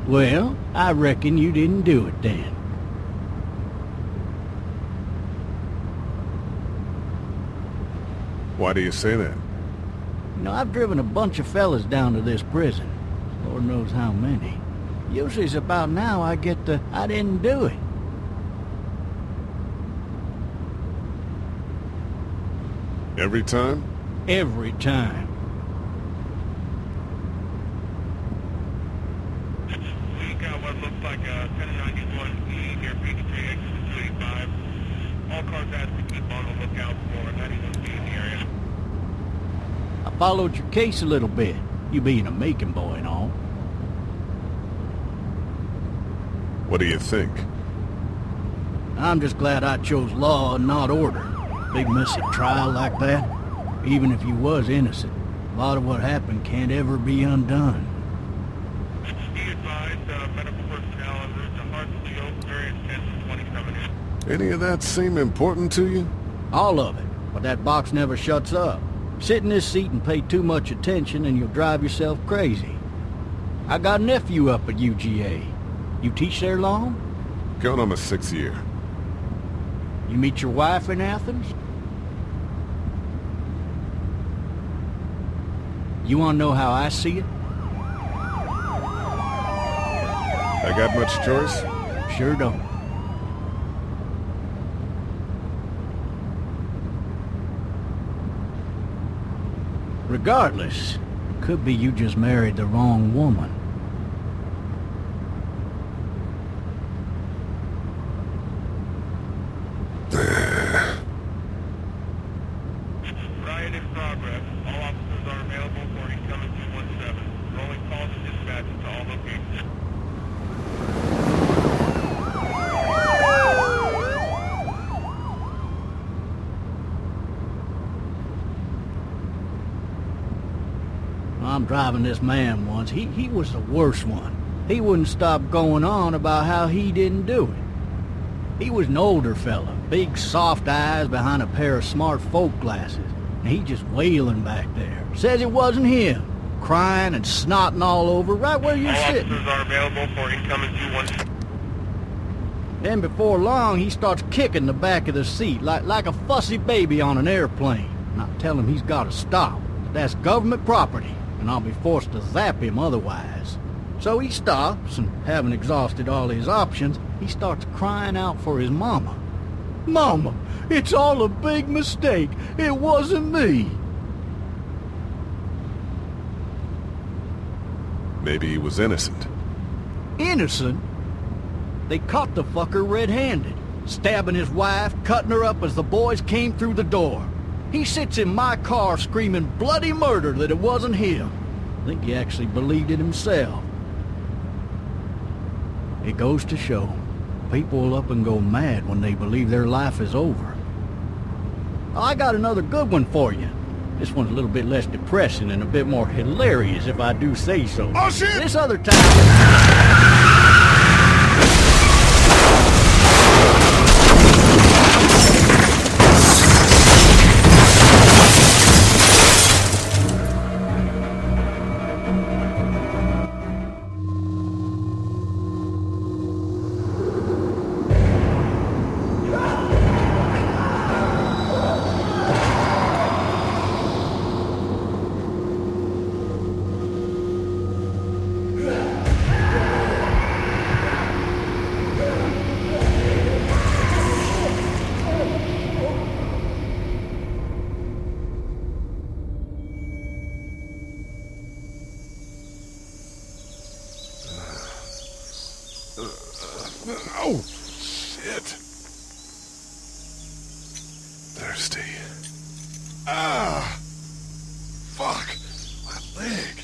Well, I reckon you didn't do it then. Why do you say that? You know, I've driven a bunch of fellas down to this prison. Lord knows how many. Usually it's about now I get the, I didn't do it. Every time? Every time. We got what looks like a 1091E near PK exit 285. All cars have to keep on the lookout for 91B in the area. I followed your case a little bit, you being a Macon boy and all. What do you think? I'm just glad I chose law and not order. Big messy trial like that, even if you was innocent, a lot of what happened can't ever be undone. Be advised, medical personnel en route to Hartsfield, Oak, various 1027 in. Any of that seem important to you? All of it, but that box never shuts up. Sit in this seat and pay too much attention and you'll drive yourself crazy. I got a nephew up at UGA. You teach there long? Going on my 6th year. You meet your wife in Athens? You want to know how I see it? I got much choice? Sure don't. Regardless, it could be you just married the wrong woman. Riot in progress. All officers are available for incoming 217. Rolling calls and dispatches to all locations. I'm driving this man once. He was the worst one. He wouldn't stop going on about how he didn't do it. He was an older fella, big soft eyes behind a pair of smart folk glasses. And he just wailing back there. Says it wasn't him. Crying and snotting all over right where you're All sitting. officers are available for incoming 217. Then before long, he starts kicking the back of the seat like a fussy baby on an airplane. And I tell him he's got to stop. That's government property, and I'll be forced to zap him otherwise. So he stops, and having exhausted all his options, he starts crying out for his mama. Mama, it's all a big mistake. It wasn't me. Maybe he was innocent. Innocent? They caught the fucker red-handed, stabbing his wife, cutting her up as the boys came through the door. He sits in my car screaming bloody murder that it wasn't him. I think he actually believed it himself. It goes to show, people will up and go mad when they believe their life is over. I got another good one for you. This one's a little bit less depressing and a bit more hilarious, if I do say so. Oh, shit! This other time... Oh, shit. Thirsty. Ah! Fuck! My leg.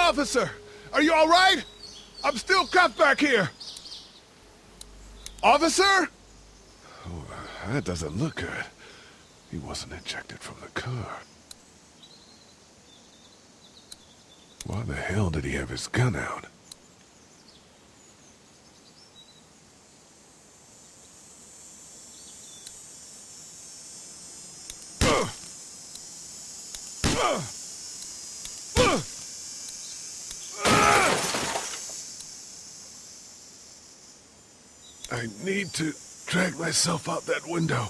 officer! Are you all right? I'm still cuffed back here. Officer? Oh, that doesn't look good. He wasn't ejected from the car. Why the hell did he have his gun out? I need to drag myself out that window.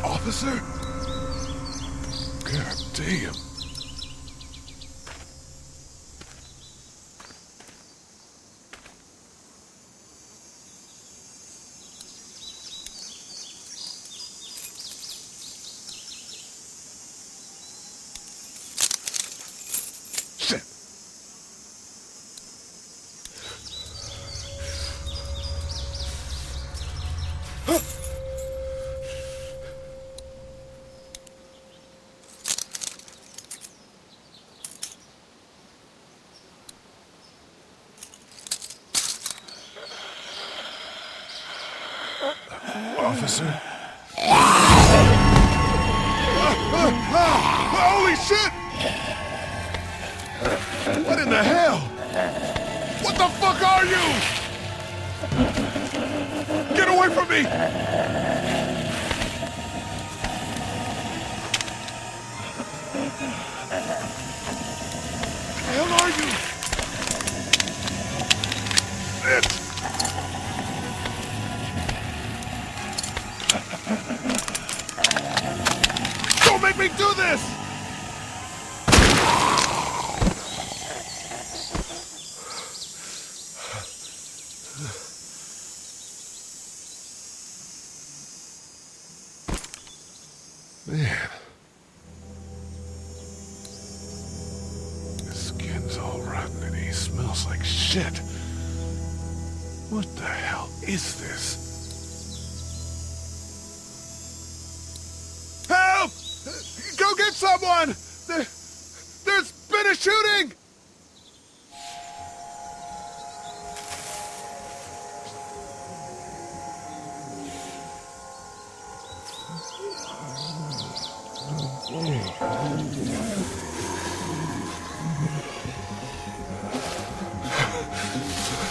Officer? God damn. Shit. Officer? Holy shit! What in the hell? What the fuck are you? Get away from me! What the hell are you? Shit! Don't make me do this! Man. His skin's all rotten and he smells like shit. What the hell is this? Help! Go get someone! There's been a shooting!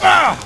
Ah!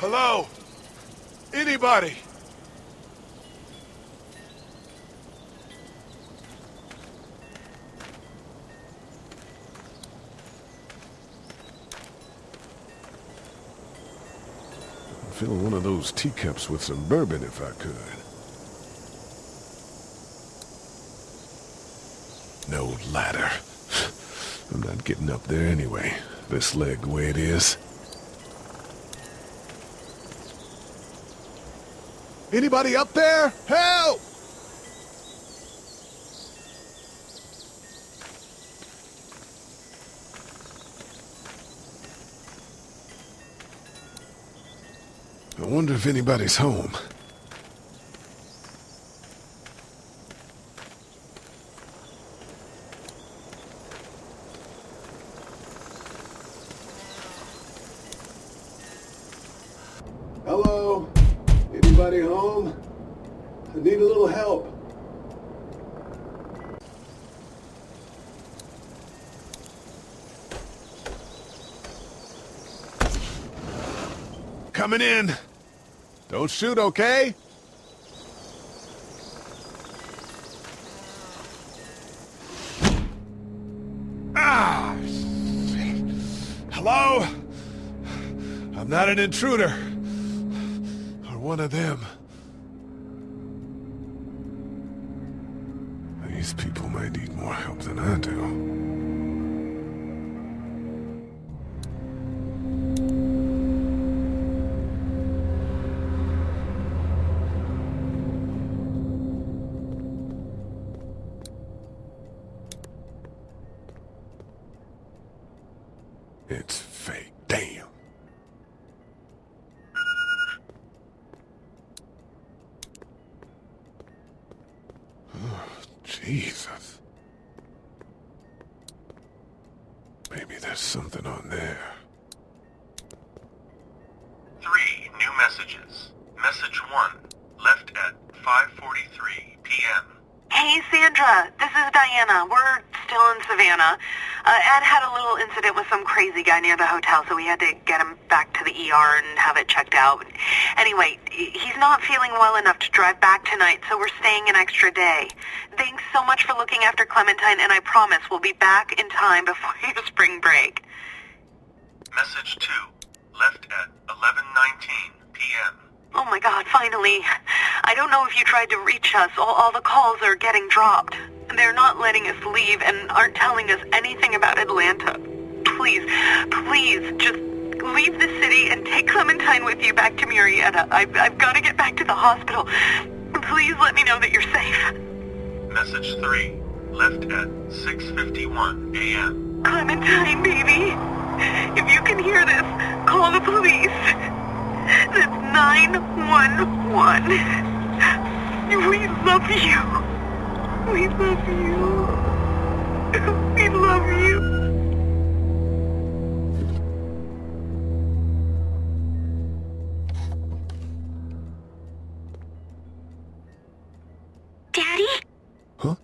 Hello? Anybody? fill one of those teacups with some bourbon if I could. No ladder. I'm not getting up there anyway, this leg the way it is. Anybody up there? Help! I wonder if anybody's home. Hello? Anybody home? I need a little help. Coming in. Don't shoot, okay? Ah! Shit. Hello? I'm not an intruder. Or one of them. These people might need more help than I do. It's fake. Damn. Oh, Jesus. Maybe there's something on there. 3 new messages. Message 1, left at 5:43 p.m. Hey, Sandra. This is Diana. We're still in Savannah. Ed had a little incident with some crazy guy near the hotel, so we had to get him back to the ER and have it checked out. Anyway, he's not feeling well enough to drive back tonight, so we're staying an extra day. Thanks so much for looking after Clementine, and I promise we'll be back in time before your spring break. Message 2, left at 11:19 p.m. Oh my God, finally. I don't know if you tried to reach us. All the calls are getting dropped. They're not letting us leave and aren't telling us anything about Atlanta. Please, just leave the city and take Clementine with you back to Murrieta. I've got to get back to the hospital. Please let me know that you're safe. Message 3, left at 6:51 a.m. Clementine, baby. If you can hear this, call the police. That's 911. We love you. We love you. We love you. Daddy? Huh?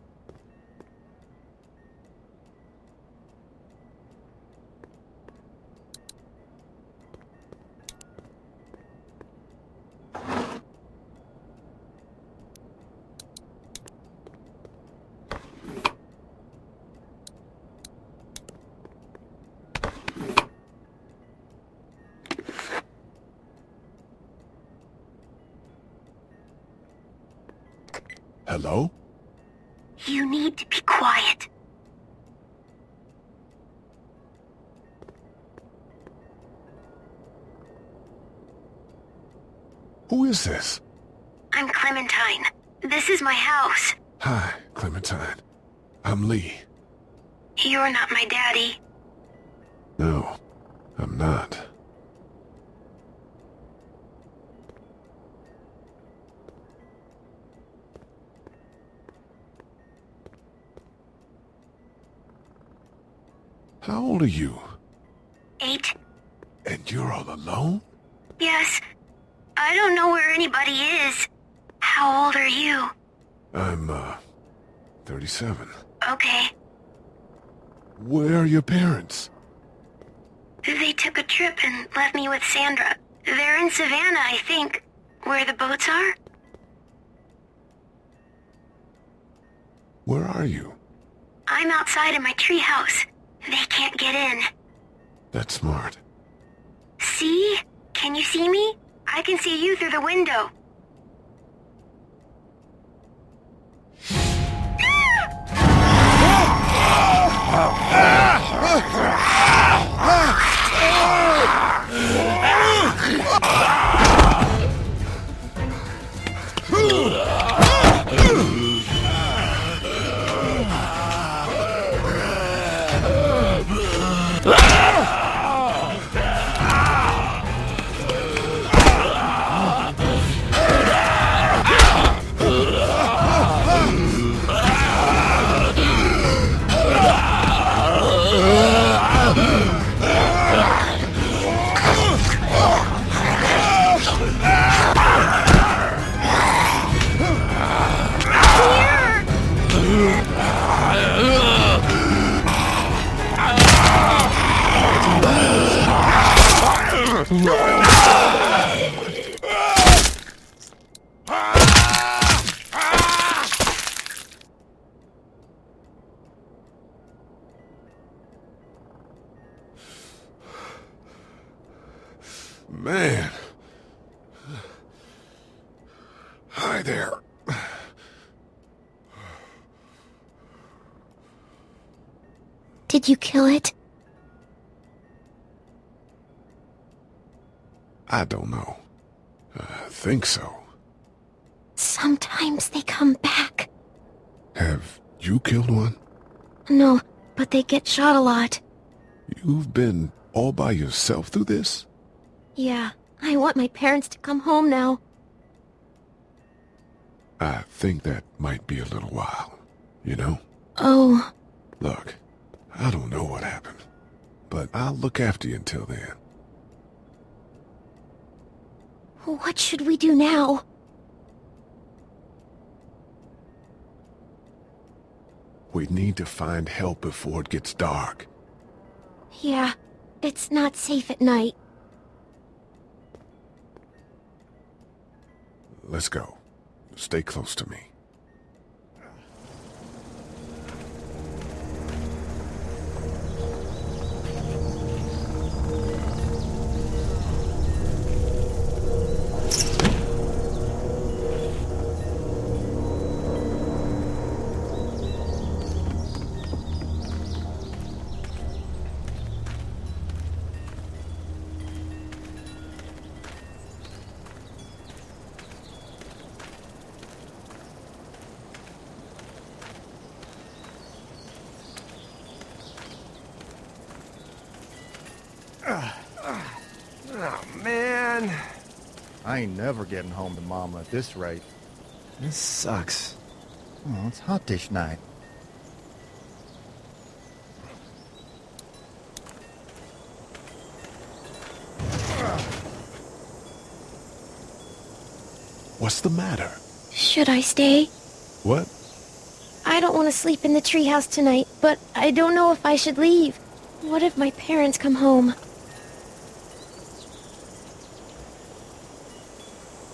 Hello? You need to be quiet. Who is this? I'm Clementine. This is my house. Hi, Clementine. I'm Lee. You're not my daddy. No, I'm not. How old are you? 8. And you're all alone? Yes. I don't know where anybody is. How old are you? I'm, 37. Okay. Where are your parents? They took a trip and left me with Sandra. They're in Savannah, I think. Where the boats are? Where are you? I'm outside in my treehouse. They can't get in. That's smart. See? Can you see me? I can see you through the window. Man. Hi there. Did you kill it? I don't know. I think so. Sometimes they come back. Have you killed one? No, but they get shot a lot. You've been all by yourself through this? Yeah, I want my parents to come home now. I think that might be a little while, you know? Oh. Look, I don't know what happened, but I'll look after you until then. What should we do now? We need to find help before it gets dark. Yeah, it's not safe at night. Let's go. Stay close to me. Oh, man. I ain't never getting home to Mama at this rate. This sucks. Oh, it's hot dish night. What's the matter? Should I stay? What? I don't want to sleep in the treehouse tonight, but I don't know if I should leave. What if my parents come home?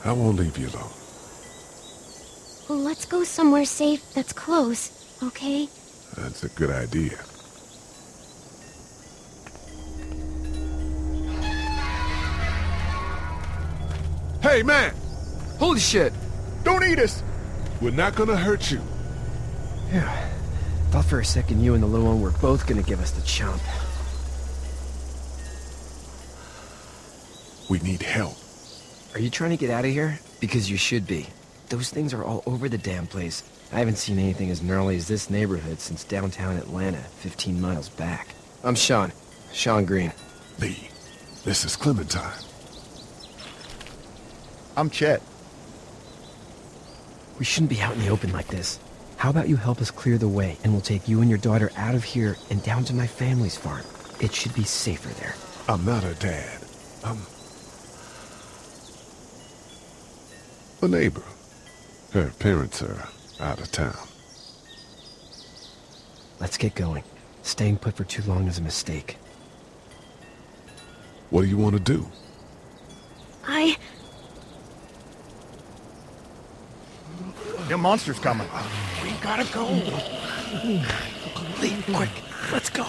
I won't leave you alone. Let's go somewhere safe that's close, okay? That's a good idea. Hey, man! Holy shit! Don't eat us! We're not gonna hurt you. Yeah. Thought for a second you and the little one were both gonna give us the chomp. We need help. Are you trying to get out of here? Because you should be. Those things are all over the damn place. I haven't seen anything as gnarly as this neighborhood since downtown Atlanta, 15 miles back. I'm Sean. Sean Green. Lee, this is Clementine. I'm Chet. We shouldn't be out in the open like this. How about you help us clear the way, and we'll take you and your daughter out of here and down to my family's farm. It should be safer there. I'm not her dad. I'm a neighbor. Her parents are out of town. Let's get going. Staying put for too long is a mistake. What do you want to do? The monster's coming. We gotta go. Lee, quick, let's go.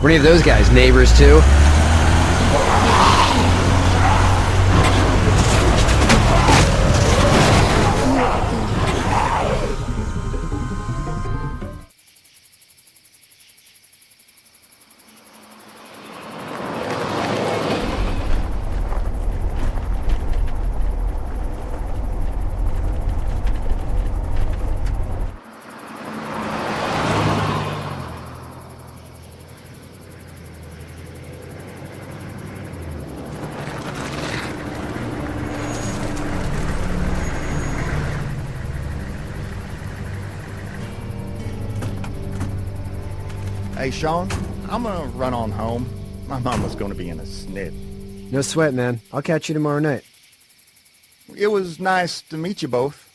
Were any of those guys neighbors, too? Hey, Sean, I'm gonna run on home. My mama's gonna be in a snit. No sweat, man. I'll catch you tomorrow night. It was nice to meet you both.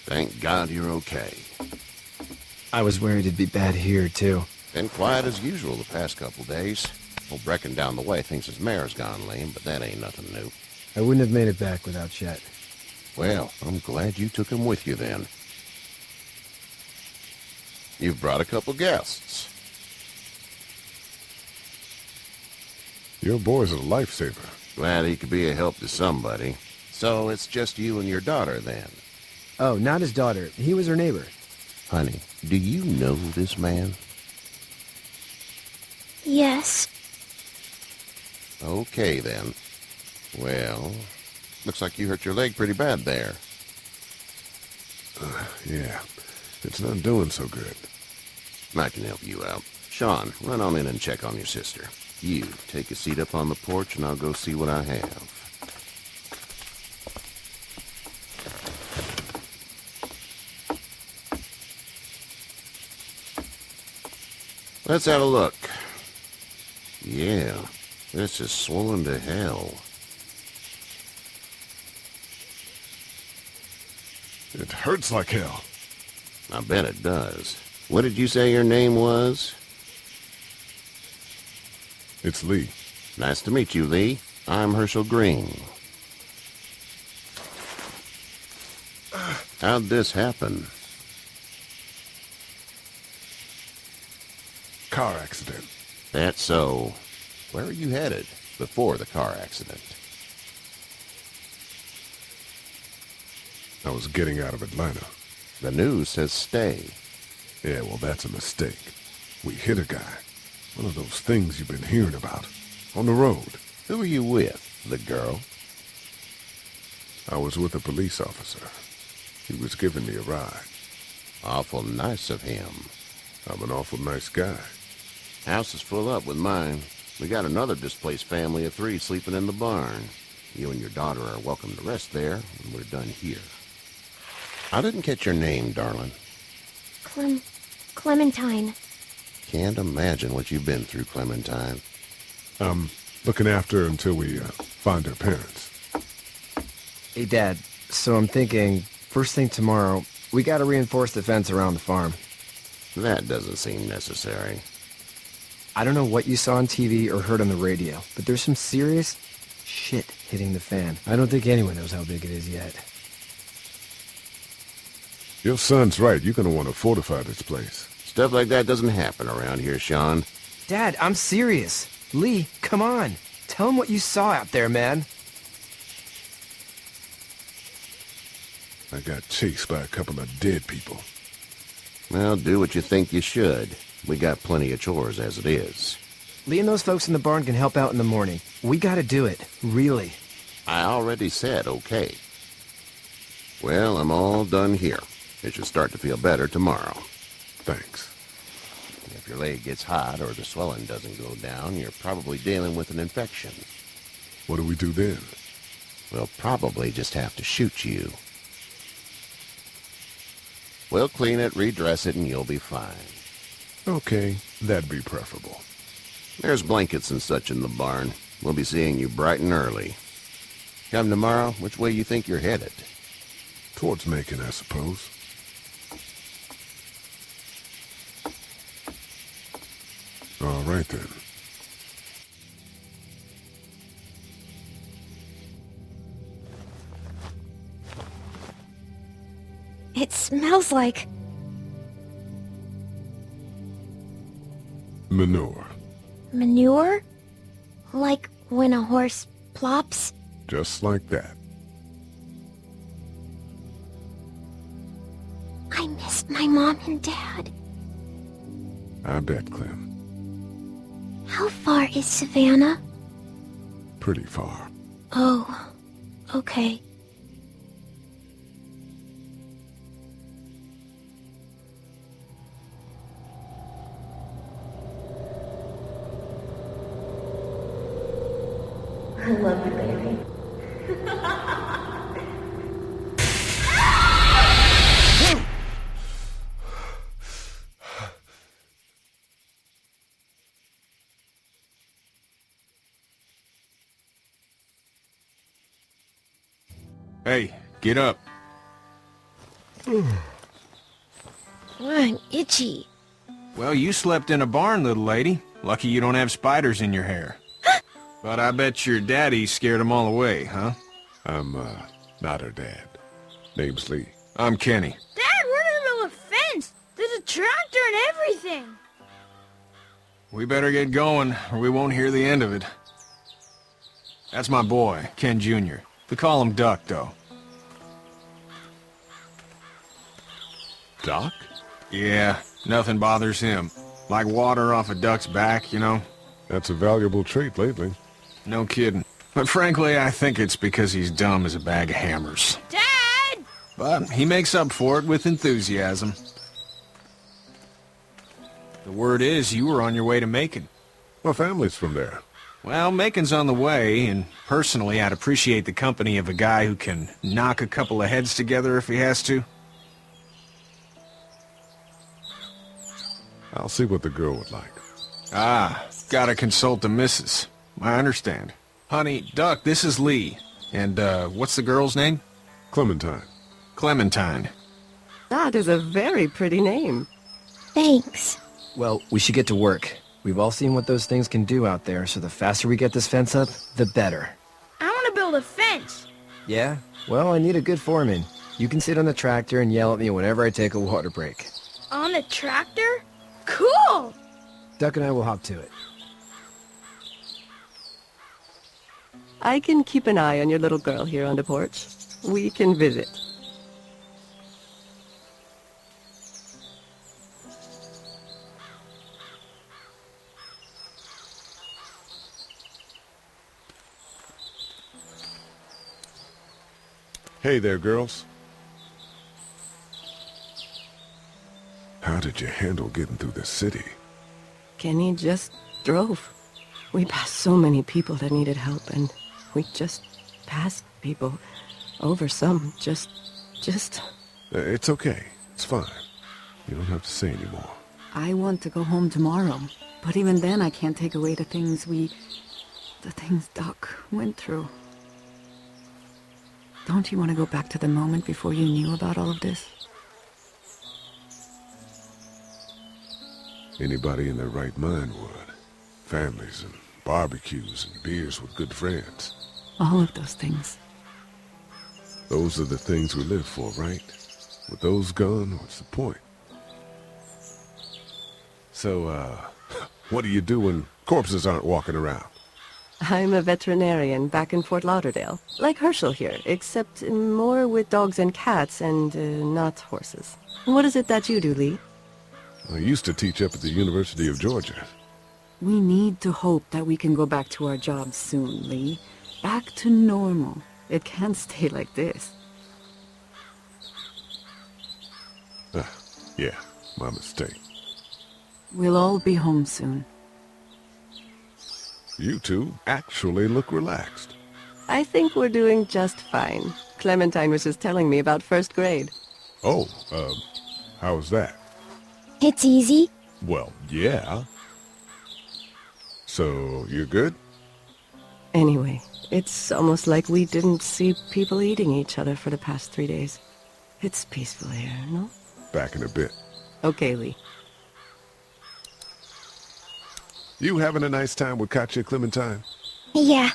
Thank God you're okay. I was worried it'd be bad here, too. Been quiet as usual the past couple days. Old Brecken down the way thinks his mare's gone lame, but that ain't nothing new. I wouldn't have made it back without Chet. Well, I'm glad you took him with you then. You've brought a couple guests. Your boy's a lifesaver. Glad he could be a help to somebody. So it's just you and your daughter then? Oh, not his daughter. He was her neighbor. Honey, do you know this man? Yes. Okay then. Well, looks like you hurt your leg pretty bad there. Yeah, it's not doing so good. I can help you out. Sean, run on in and check on your sister. You, take a seat up on the porch and I'll go see what I have. Let's have a look. Yeah, this is swollen to hell. It hurts like hell. I bet it does. What did you say your name was? It's Lee. Nice to meet you, Lee. I'm Herschel Green. How'd this happen? Car accident. That's so. Where are you headed before the car accident? I was getting out of Atlanta. The news says stay. Yeah, well, that's a mistake. We hit a guy. One of those things you've been hearing about. On the road. Who are you with? The girl? I was with a police officer. He was giving me a ride. Awful nice of him. I'm an awful nice guy. House is full up with mine. We got another displaced family of 3 sleeping in the barn. You and your daughter are welcome to rest there when we're done here. I didn't catch your name, darling. Clementine. Can't imagine what you've been through, Clementine. I'm looking after her until we find her parents. Hey, Dad. So I'm thinking, first thing tomorrow, we gotta reinforce the fence around the farm. That doesn't seem necessary. I don't know what you saw on TV or heard on the radio, but there's some serious shit hitting the fan. I don't think anyone knows how big it is yet. Your son's right. You're gonna want to fortify this place. Stuff like that doesn't happen around here, Sean. Dad, I'm serious. Lee, come on. Tell him what you saw out there, man. I got chased by a couple of dead people. Well, do what you think you should. We got plenty of chores as it is. Lee and those folks in the barn can help out in the morning. We gotta do it. Really. I already said okay. Well, I'm all done here. It should start to feel better tomorrow. Thanks. If your leg gets hot or the swelling doesn't go down, you're probably dealing with an infection. What do we do then? We'll probably just have to shoot you. We'll clean it, redress it, and you'll be fine. Okay, that'd be preferable. There's blankets and such in the barn. We'll be seeing you bright and early. Come tomorrow, which way you think you're headed? Towards Macon, I suppose. All right, then. It smells like... Manure. manure? Like when a horse plops? Just like that. I miss my mom and dad. I bet, Clem. How far is Savannah? Pretty far. Oh, okay. I love you, baby. Hey, get up. I'm itchy. Well, you slept in a barn, little lady. Lucky you don't have spiders in your hair. But I bet your daddy scared them all away, huh? I'm, not her dad. Name's Lee. I'm Kenny. Dad, we're in the middle of a fence. There's a tractor and everything. We better get going, or we won't hear the end of it. That's my boy, Ken Jr. We call him Duck, though. Doc? Yeah, nothing bothers him. Like water off a duck's back, you know? That's a valuable trait lately. No kidding. But frankly, I think it's because he's dumb as a bag of hammers. Dad! But he makes up for it with enthusiasm. The word is you were on your way to Macon. My family's from there. Well, Macon's on the way, and personally, I'd appreciate the company of a guy who can knock a couple of heads together if he has to. I'll see what the girl would like. Ah, gotta consult the missus. I understand. Honey, Duck, this is Lee. And, what's the girl's name? Clementine. Clementine. That is a very pretty name. Thanks. Well, we should get to work. We've all seen what those things can do out there, so the faster we get this fence up, the better. I want to build a fence. Yeah? Well, I need a good foreman. You can sit on the tractor and yell at me whenever I take a water break. On the tractor? Cool! Duck and I will hop to it. I can keep an eye on your little girl here on the porch. We can visit. Hey there, girls. How did you handle getting through the city? Kenny just drove. We passed so many people that needed help, and we just passed people. Over some, just... It's okay. It's fine. You don't have to say anymore. I want to go home tomorrow, but even then I can't take away the things Doc went through. Don't you want to go back to the moment before you knew about all of this? Anybody in their right mind would. Families and barbecues and beers with good friends. All of those things. Those are the things we live for, right? With those gone, what's the point? So, what do you do when corpses aren't walking around? I'm a veterinarian back in Fort Lauderdale. Like Herschel here, except more with dogs and cats and not horses. What is it that you do, Lee? I used to teach up at the University of Georgia. We need to hope that we can go back to our jobs soon, Lee. Back to normal. It can't stay like this. Yeah, my mistake. We'll all be home soon. You two actually look relaxed. I think we're doing just fine. Clementine was just telling me about first grade. Oh, how's that? It's easy. Well, yeah. So, you're good? Anyway, it's almost like we didn't see people eating each other for the past 3 days. It's peaceful here, no? Back in a bit. Okay, Lee. You having a nice time with Katya, Clementine? Yeah.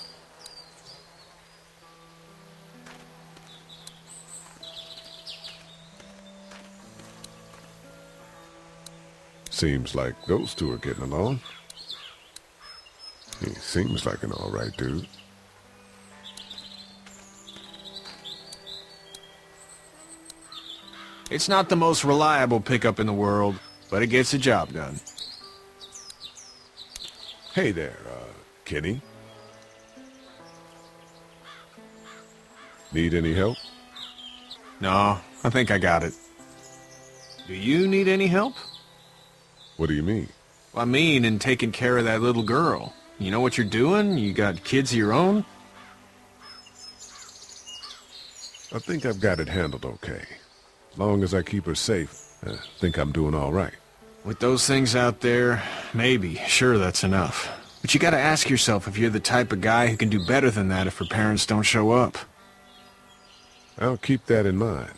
Seems like those two are getting along. He seems like an all right dude. It's not the most reliable pickup in the world, but it gets the job done. Hey there, Kenny. Need any help? No, I think I got it. Do you need any help? What do you mean? I mean, in taking care of that little girl. You know what you're doing? You got kids of your own? I think I've got it handled okay. Long as I keep her safe, I think I'm doing all right. With those things out there, maybe. Sure, that's enough. But you gotta ask yourself if you're the type of guy who can do better than that if her parents don't show up. I'll keep that in mind.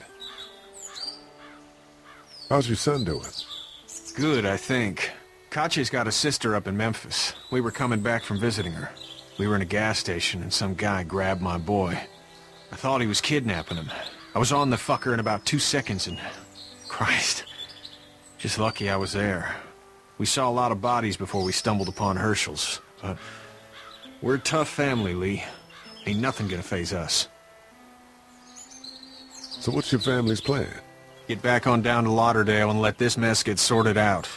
How's your son doing? Good, I think. Katya's got a sister up in Memphis. We were coming back from visiting her. We were in a gas station and some guy grabbed my boy. I thought he was kidnapping him. I was on the fucker in about 2 seconds and... Christ. Just lucky I was there. We saw a lot of bodies before we stumbled upon Herschel's. But we're a tough family, Lee. Ain't nothing gonna faze us. So what's your family's plan? Get back on down to Lauderdale and let this mess get sorted out.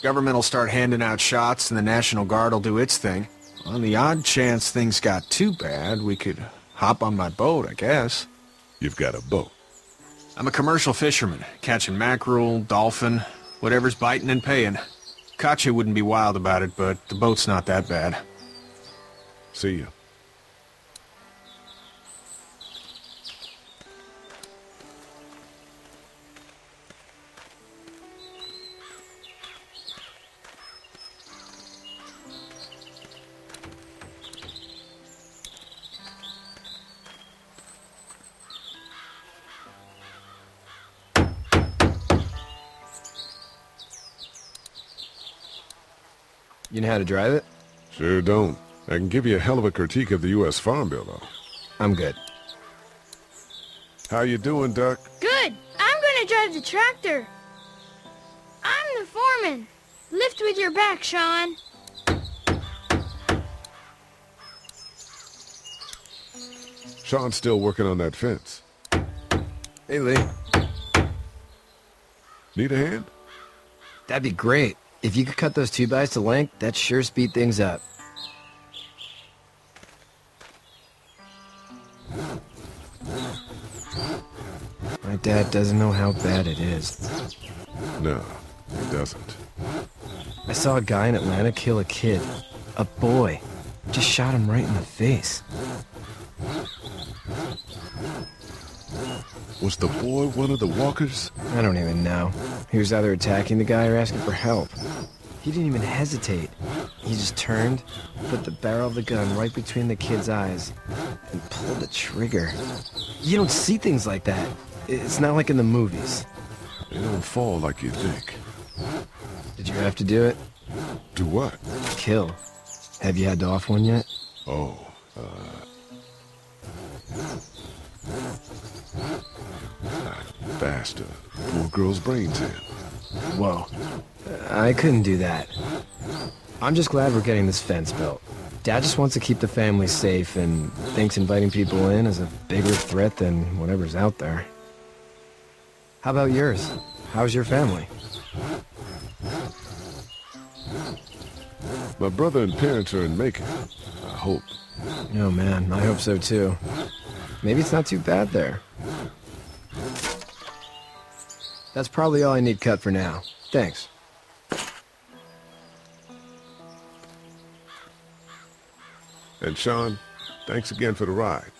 Government will start handing out shots and the National Guard will do its thing. On the odd chance things got too bad, we could hop on my boat, I guess. You've got a boat? I'm a commercial fisherman, catching mackerel, dolphin, whatever's biting and paying. Katya wouldn't be wild about it, but the boat's not that bad. See ya. You know how to drive it? Sure don't. I can give you a hell of a critique of the U.S. Farm Bill, though. I'm good. How you doing, Duck? Good. I'm gonna drive the tractor. I'm the foreman. Lift with your back, Sean. Sean's still working on that fence. Hey, Lee. Need a hand? That'd be great. If you could cut those 2x to length, that'd sure speed things up. My dad doesn't know how bad it is. No, he doesn't. I saw a guy in Atlanta kill a kid. A boy. Just shot him right in the face. Was the boy one of the walkers? I don't even know. He was either attacking the guy or asking for help. He didn't even hesitate. He just turned, put the barrel of the gun right between the kid's eyes, and pulled the trigger. You don't see things like that. It's not like in the movies. They don't fall like you think. Did you have to do it? Do what? Kill. Have you had to off one yet? Oh, I bashed a poor girl's brains in. Whoa. I couldn't do that. I'm just glad we're getting this fence built. Dad just wants to keep the family safe and thinks inviting people in is a bigger threat than whatever's out there. How about yours? How's your family? My brother and parents are in Macon. I hope. Oh man, I hope so too. Maybe it's not too bad there. That's probably all I need cut for now. Thanks. And Sean, thanks again for the ride.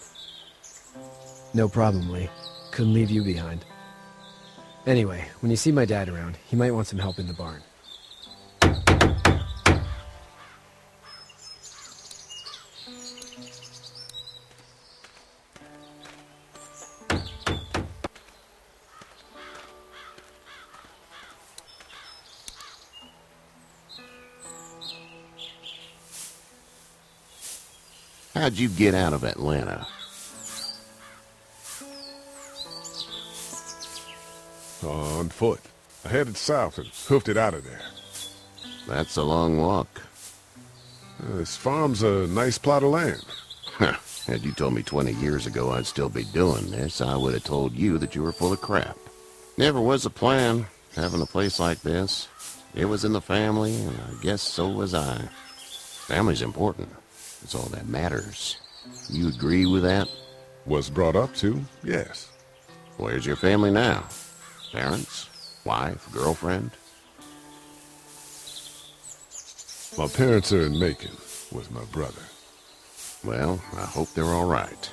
No problem, Lee. Couldn't leave you behind. Anyway, when you see my dad around, he might want some help in the barn. How'd you get out of Atlanta? On foot. I headed south and hoofed it out of there. That's a long walk. This farm's a nice plot of land. Had you told me 20 years ago I'd still be doing this, I would have told you that you were full of crap. Never was a plan, having a place like this. It was in the family, and I guess so was I. Family's important. It's all that matters. You agree with that? Was brought up to, yes. Where's your family now? Parents? Wife? Girlfriend? My parents are in Macon with my brother. Well, I hope they're all right.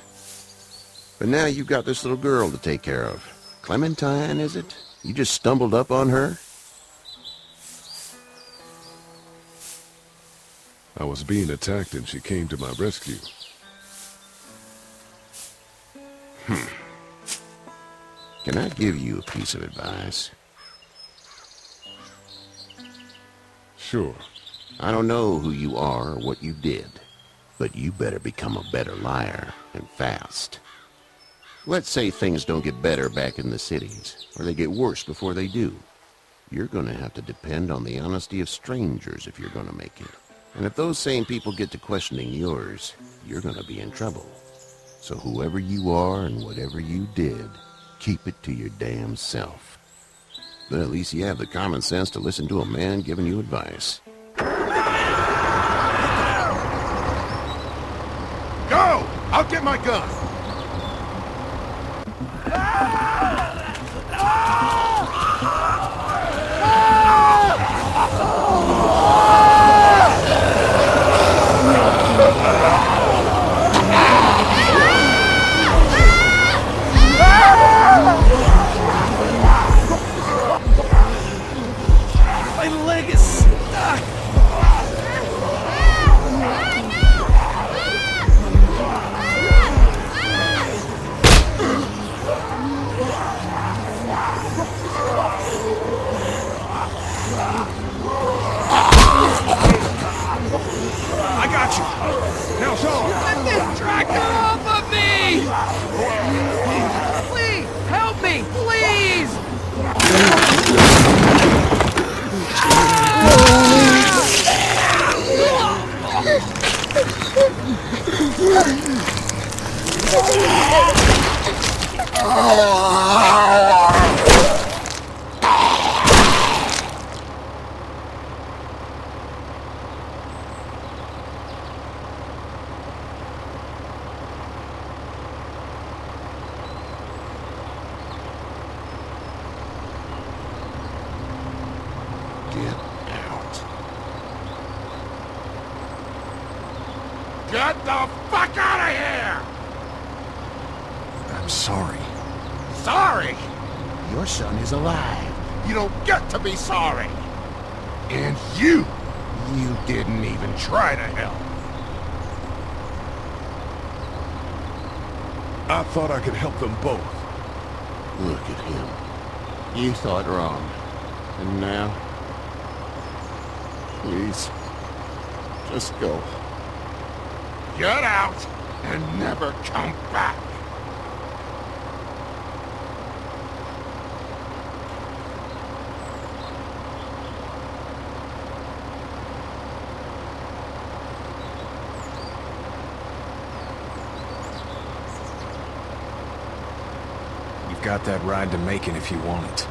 But now you've got this little girl to take care of. Clementine, is it? You just stumbled up on her? I was being attacked and she came to my rescue. Can I give you a piece of advice? Sure. I don't know who you are or what you did, but you better become a better liar, and fast. Let's say things don't get better back in the cities, or they get worse before they do. You're gonna have to depend on the honesty of strangers if you're gonna make it. And if those same people get to questioning yours, you're gonna be in trouble. So whoever you are and whatever you did, keep it to your damn self. But at least you have the common sense to listen to a man giving you advice. Go! I'll get my gun! My leg is stuck! I got you. Now, Sean. Get this tractor off of me! Please, help me, please! Get the fuck out of here! I'm sorry. Sorry? Your son is alive. You don't get to be sorry. And you didn't even try to help. I thought I could help them both. Look at him. You thought wrong. And now? Please, just go. Get out and never come back. You've got that ride to Macon if you want it.